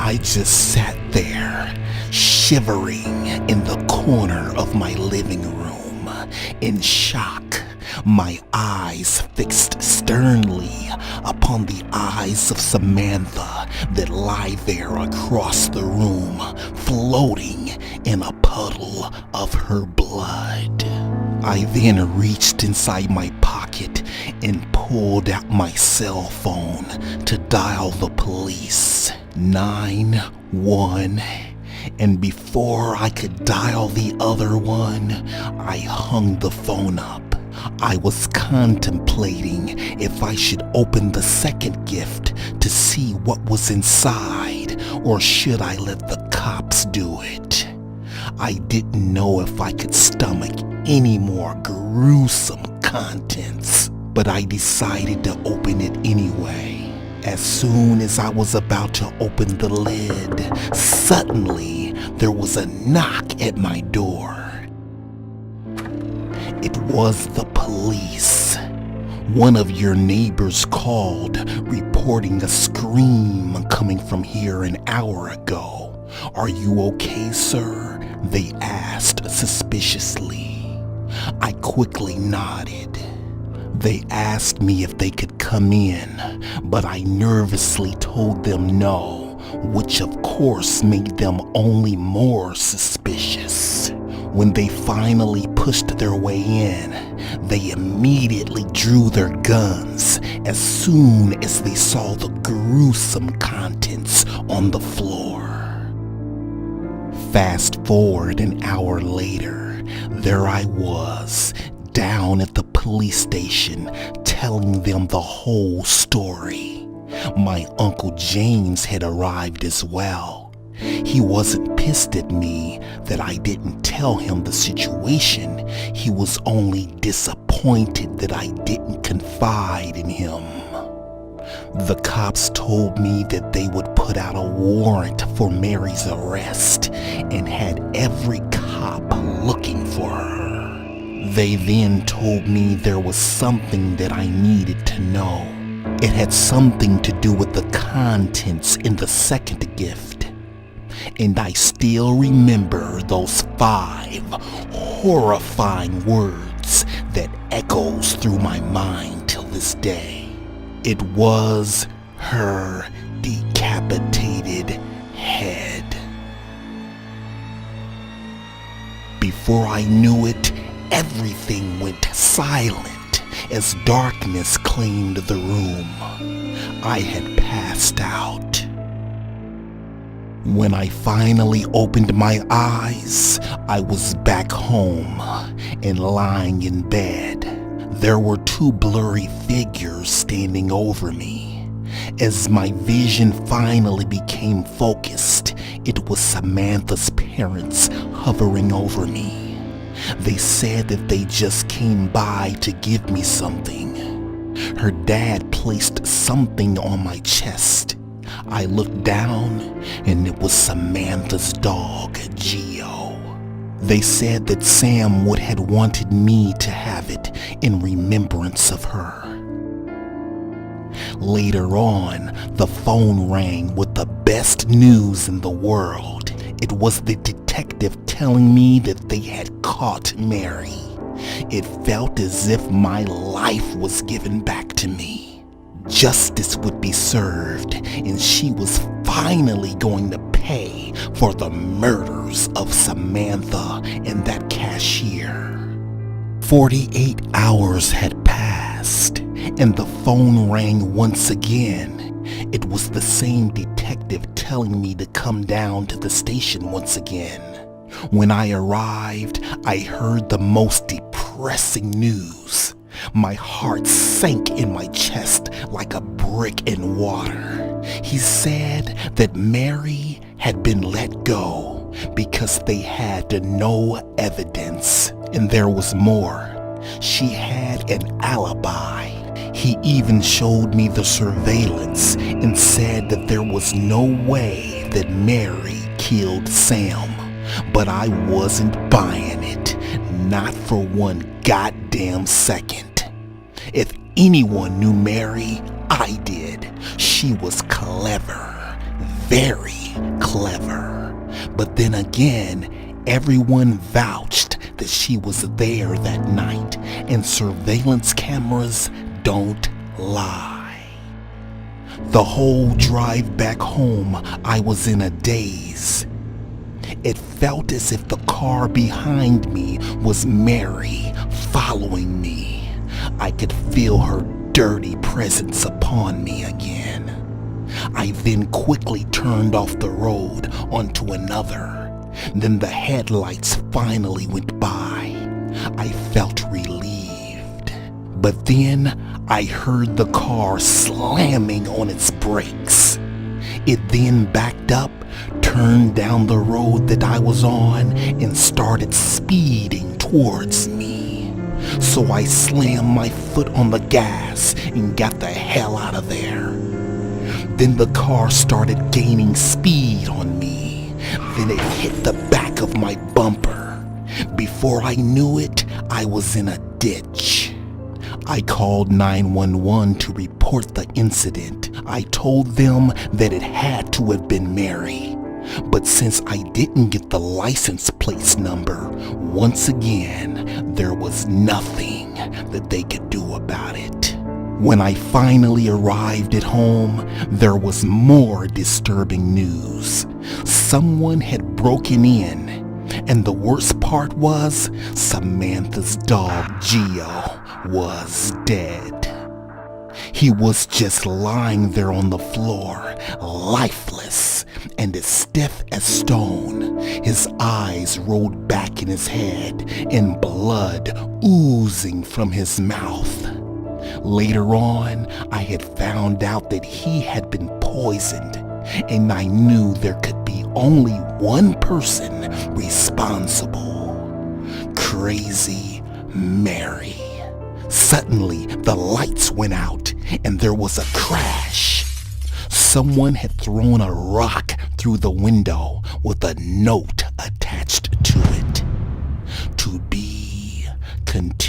I just sat there, shivering in the corner of my living room, in shock, my eyes fixed sternly upon the eyes of Samantha that lie there across the room, floating in a puddle of her blood. I then reached inside my pocket and pulled out my cell phone to dial the police. 911. And before I could dial the other one, I hung the phone up. I was contemplating if I should open the second gift to see what was inside, or should I let the cops do it. I didn't know if I could stomach any more gruesome contents, but I decided to open it anyway. As soon as I was about to open the lid, suddenly there was a knock at my door. It was the police. One of your neighbors called, reporting a scream coming from here an hour ago. "Are you okay, sir?" they asked suspiciously. I quickly nodded. They asked me if they could come in, but I nervously told them no, which of course made them only more suspicious. When they finally pushed their way in, they immediately drew their guns as soon as they saw the gruesome contents on the floor. Fast forward an hour later, there I was, down at the police station, telling them the whole story. My Uncle James had arrived as well. He wasn't pissed at me that I didn't tell him the situation. He was only disappointed that I didn't confide in him. The cops told me that they would put out a warrant for Mary's arrest and had every cop looking for her. They then told me there was something that I needed to know. It had something to do with the contents in the second gift. And I still remember those 5 horrifying words that echoes through my mind till this day. It was her decapitated head. Before I knew it, everything went silent as darkness claimed the room. I had passed out. When I finally opened my eyes, I was back home and lying in bed. There were 2 blurry figures standing over me. As my vision finally became focused, it was Samantha's parents hovering over me. They said that they just came by to give me something. Her dad placed something on my chest. I looked down and it was Samantha's dog, Geo. They said that Sam would had wanted me to have it in remembrance of her. Later on, the phone rang with the best news in the world. It was the detective telling me that they had caught Mary. It felt as if my life was given back to me. Justice would be served, and she was finally going to pay for the murders of Samantha and that cashier. 48 hours had passed, and the phone rang once again. It was the same detective telling me to come down to the station once again. When I arrived, I heard the most depressing news. My heart sank in my chest like a brick in water. He said that Mary had been let go because they had no evidence. And there was more. She had an alibi. He even showed me the surveillance and said that there was no way that Mary killed Sam. But I wasn't buying it, not for one goddamn second. If anyone knew Mary, I did. She was clever, very clever. But then again, everyone vouched that she was there that night, and surveillance cameras don't lie. The whole drive back home, I was in a daze. It felt as if the car behind me was Mary following me. I could feel her dirty presence upon me again. I then quickly turned off the road onto another. Then the headlights finally went by. I felt relieved. But then I heard the car slamming on its brakes. It then backed up, turned down the road that I was on, and started speeding towards me. So I slammed my foot on the gas and got the hell out of there. Then the car started gaining speed on me. Then it hit the back of my bumper. Before I knew it, I was in a ditch. I called 911 to report the incident. I told them that it had to have been Mary. But since I didn't get the license plate number, once again, there was nothing that they could do about it. When I finally arrived at home, there was more disturbing news. Someone had broken in, and the worst part was Samantha's dog Geo was dead. He was just lying there on the floor, lifeless and as stiff as stone. His eyes rolled back in his head and blood oozing from his mouth. Later on, I had found out that he had been poisoned, and I knew there could be only one person responsible. Crazy Mary. Suddenly, the lights went out, and there was a crash. Someone had thrown a rock through the window with a note attached to it. To be continued.